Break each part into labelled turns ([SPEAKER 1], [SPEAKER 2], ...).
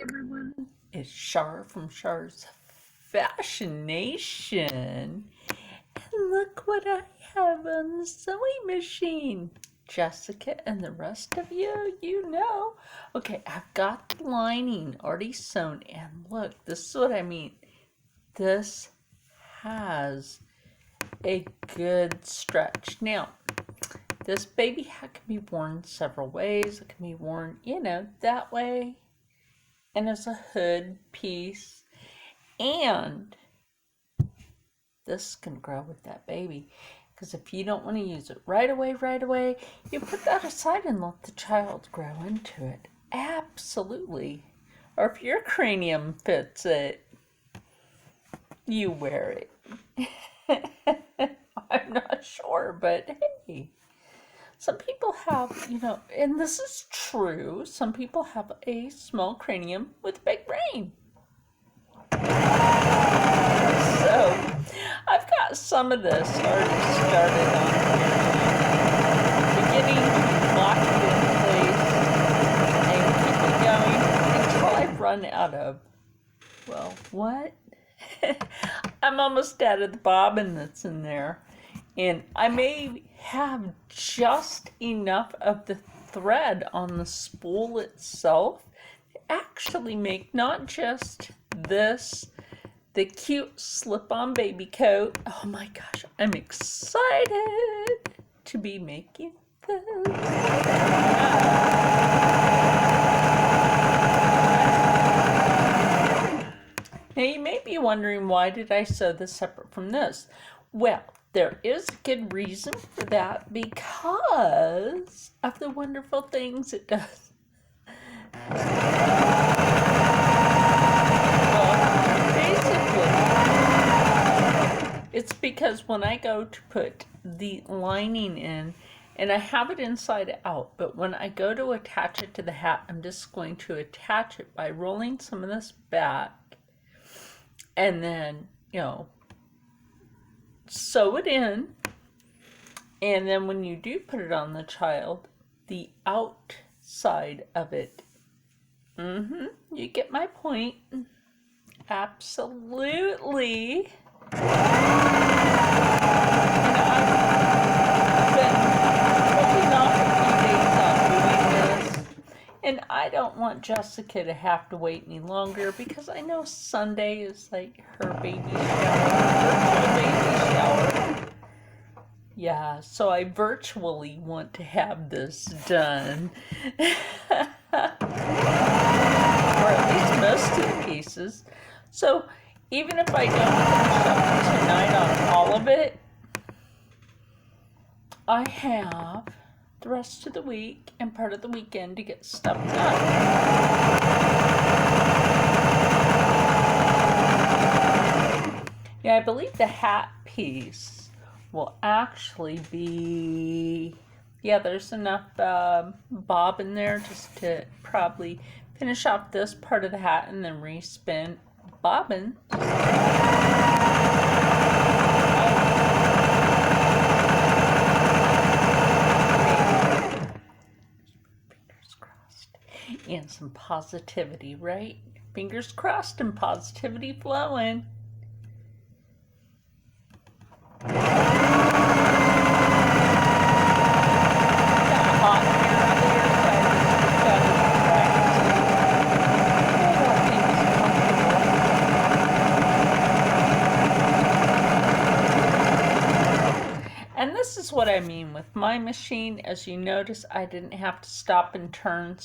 [SPEAKER 1] Everyone, it's Char from Char's Fashion Nation. And look what I have on the sewing machine. Jessica and the rest of you, you know. Okay, I've got the lining already sewn. And look, this is what I mean. This has a good stretch. Now, this baby hat can be worn several ways. It can be worn, that way. And as a hood piece, and this can grow with that baby, because if you don't want to use it right away, you put that aside and let the child grow into it. Absolutely. Or if your cranium fits it, you wear it. I'm not sure, but hey, some people have, and this is true, some people have a small cranium with a big brain. So, I've got some of this already started on here. Beginning to lock it in place and keep it going until I run out of, well, what? I'm almost out of the bobbin that's in there. And I may have just enough of the thread on the spool itself to actually make not just this, the cute slip-on baby coat. Oh my gosh, I'm excited to be making this. Now you may be wondering, why did I sew this separate from this? Well, there is a good reason for that, because of the wonderful things it does. Well, basically, it's because when I go to put the lining in, and I have it inside out, but when I go to attach it to the hat, I'm just going to attach it by rolling some of this back, and then, sew it in, and then when you do put it on the child, the outside of it, you get my point. Absolutely. And I've been holding off a few days on doing this, and I don't want Jessica to have to wait any longer, because I know Sunday is like her baby shower. Yeah, so I virtually want to have this done. Or at least most of the pieces. So even if I don't finish up tonight on all of it, I have the rest of the week and part of the weekend to get stuff done. Yeah, I believe the hat piece will actually be, there's enough bob in there just to probably finish off this part of the hat and then respin bobbin. Fingers crossed. And some positivity, right? Fingers crossed and positivity flowing. And this is what I mean with my machine. As you notice, I didn't have to stop and turn,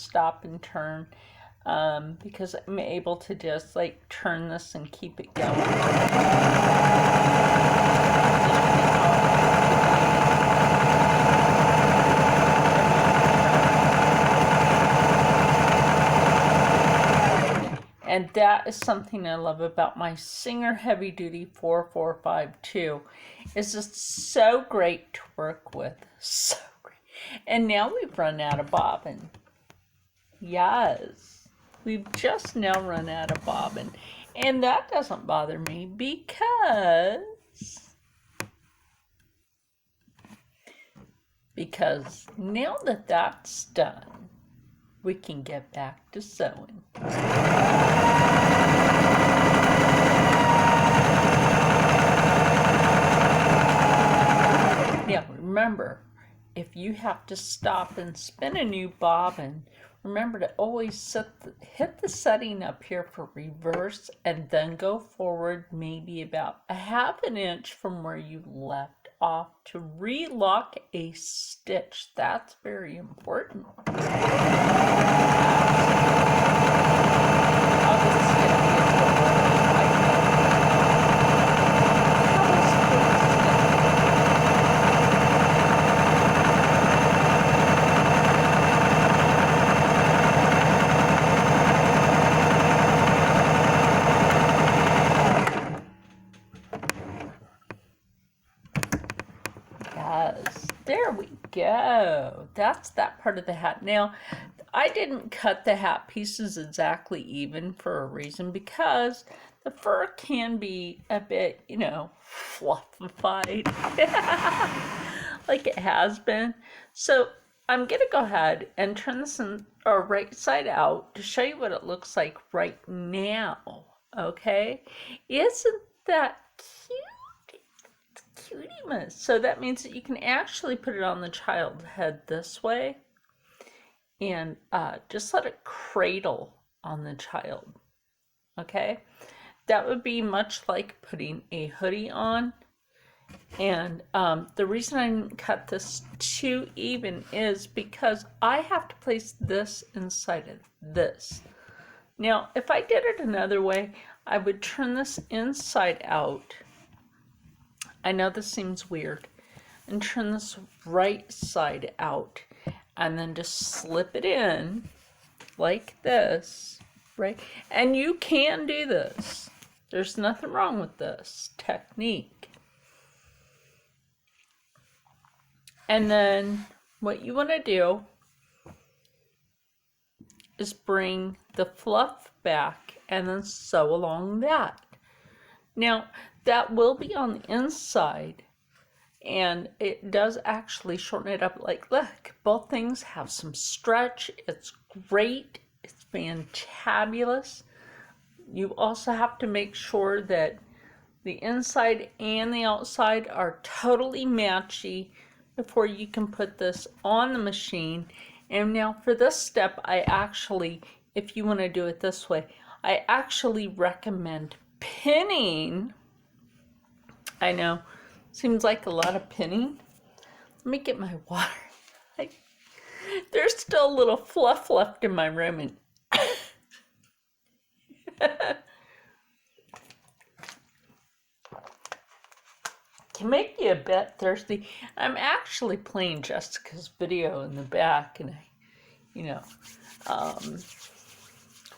[SPEAKER 1] because I'm able to just like turn this and keep it going. And that is something I love about my Singer Heavy Duty 4452. It's just so great to work with. So great. And now we've run out of bobbin. Yes. We've just now run out of bobbin. And that doesn't bother me, because now that that's done, we can get back to sewing. if you have to stop and spin a new bobbin, remember to always hit the setting up here for reverse and then go forward maybe about a half an inch from where you left off to relock a stitch. That's very important. Yes, there we go. That's that part of the hat. Now, I didn't cut the hat pieces exactly even for a reason, because the fur can be a bit, you know, fluffified like it has been. So I'm gonna go ahead and turn this in, or right side out, to show you what it looks like right now. Okay, isn't that cute? Cutie-mas. So that means that you can actually put it on the child head this way and just let it cradle on the child. Okay, that would be much like putting a hoodie on. And the reason I didn't cut this too even is because I have to place this inside of this. Now, if I did it another way, I would turn this inside out. I know this seems weird. And turn this right side out. And then just slip it in like this, right? And you can do this. There's nothing wrong with this technique. And then what you want to do is bring the fluff back and then sew along that. Now, that will be on the inside, and it does actually shorten it up. Like, look, both things have some stretch. It's great. It's fantabulous. You also have to make sure that the inside and the outside are totally matchy before you can put this on the machine. And now for this step, I actually, if you want to do it this way, I actually recommend pinning. I know, seems like a lot of pinning. Let me get my water. There's still a little fluff left in my room, and can make you a bit thirsty. I'm actually playing Jessica's video in the back, and I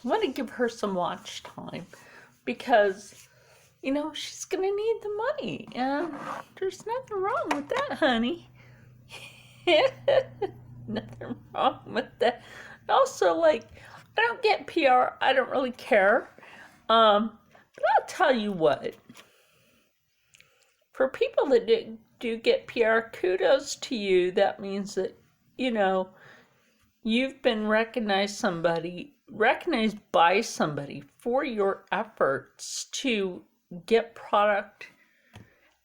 [SPEAKER 1] want to give her some watch time, because she's gonna need the money, and there's nothing wrong with that, honey. Nothing wrong with that. Also, like, I don't get PR. I don't really care. But I'll tell you what. For people that do get PR, kudos to you. That means that, you've been recognized by somebody for your efforts to get product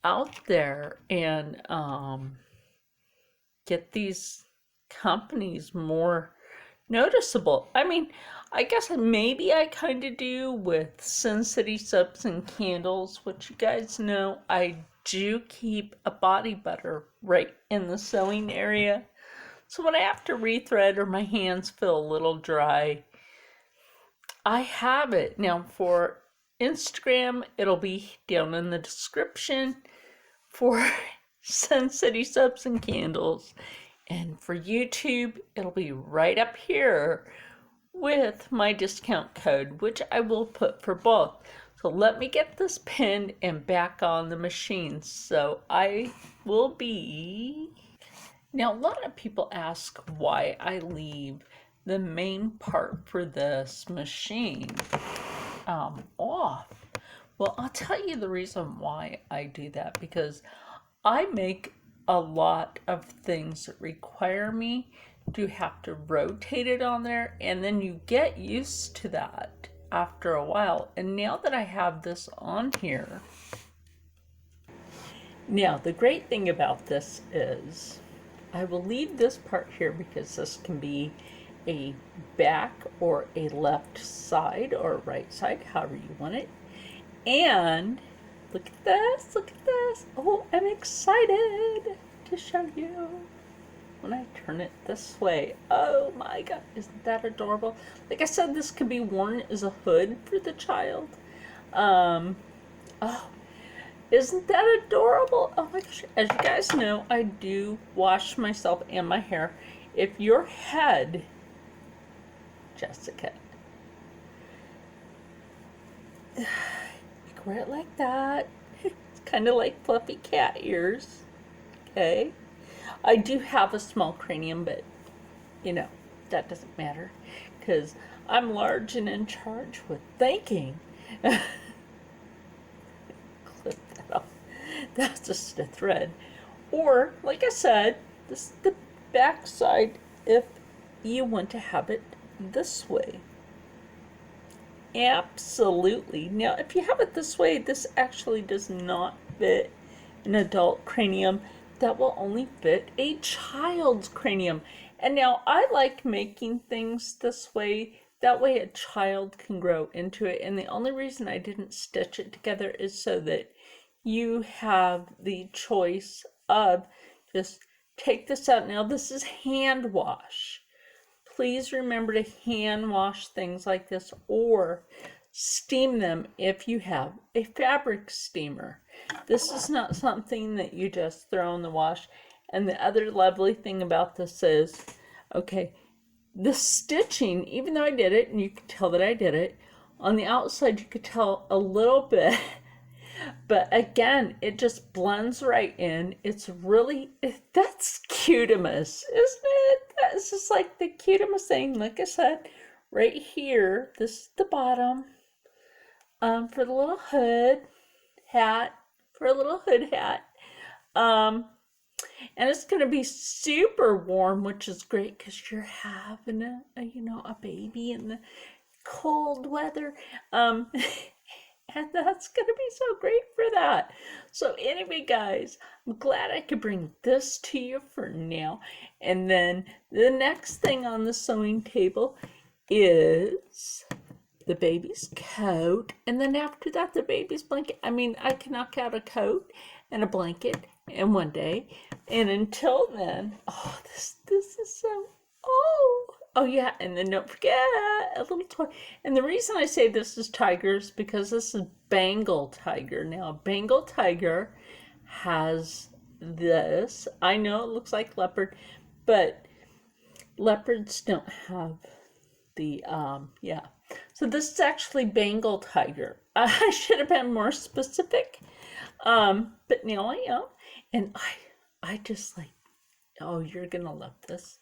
[SPEAKER 1] out there and get these companies more noticeable. I mean, I guess maybe I kind of do with Sin City soaps and candles, which you guys know I do keep a body butter right in the sewing area. So when I have to rethread or my hands feel a little dry, I have it. Now for Instagram, it'll be down in the description for Sin City soaps and candles. And for YouTube, it'll be right up here with my discount code, which I will put for both. So let me get this pinned and back on the machine. So I will be... Now, a lot of people ask why I leave the main part for this machine off. Well, I'll tell you the reason why I do that, because I make a lot of things that require me to have to rotate it on there, and then you get used to that after a while. And now that I have this on here, now the great thing about this is I will leave this part here because this can be a back or a left side or right side, however you want it. And look at this, look at this. Oh, I'm excited to show you when I turn it this way. Oh my God, isn't that adorable? Like I said, this could be worn as a hood for the child. Oh, isn't that adorable? Oh my gosh. As you guys know, I do wash myself and my hair. If your head, Jessica, you can wear it like that. It's kind of like fluffy cat ears. Okay. I do have a small cranium, but you know, that doesn't matter because I'm large and in charge with thinking. Clip that off. That's just a thread. Or, like I said, this is the back side if you want to have it this way. Absolutely. Now, if you have it this way, this actually does not fit an adult cranium. That will only fit a child's cranium. And now I like making things this way. That way a child can grow into it. And the only reason I didn't stitch it together is so that you have the choice of just take this out. Now this is hand wash. Please remember to hand wash things like this or steam them if you have a fabric steamer. This is not something that you just throw in the wash. And the other lovely thing about this is, okay, the stitching, even though I did it, and you can tell that I did it, on the outside you could tell a little bit, but again, it just blends right in. It's really, that's cutimus, isn't it? That's just like the cutimus thing. Like I said, right here, this is the bottom, for the little hood hat, for a little hood hat. And it's going to be super warm, which is great because you're having a baby in the cold weather. And that's going to be so great for that. So anyway, guys, I'm glad I could bring this to you for now. And then the next thing on the sewing table is the baby's coat. And then after that, the baby's blanket. I mean, I can knock out a coat and a blanket in one day. And until then, oh, this is so, oh yeah, and then don't forget a little toy. And the reason I say this is tiger is because this is Bengal tiger. Now, Bengal tiger has this. I know it looks like leopard, but leopards don't have the, yeah. So this is actually Bengal tiger. I should have been more specific, but now I am. And I just like, oh, you're gonna love this.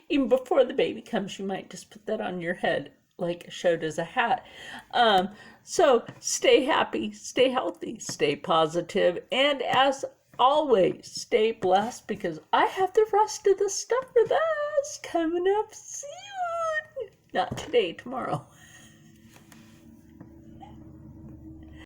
[SPEAKER 1] Even before the baby comes, you might just put that on your head like I showed as a hat. So stay happy, stay healthy, stay positive, and as always, stay blessed because I have the rest of the stuff for this coming up soon. Not today, tomorrow.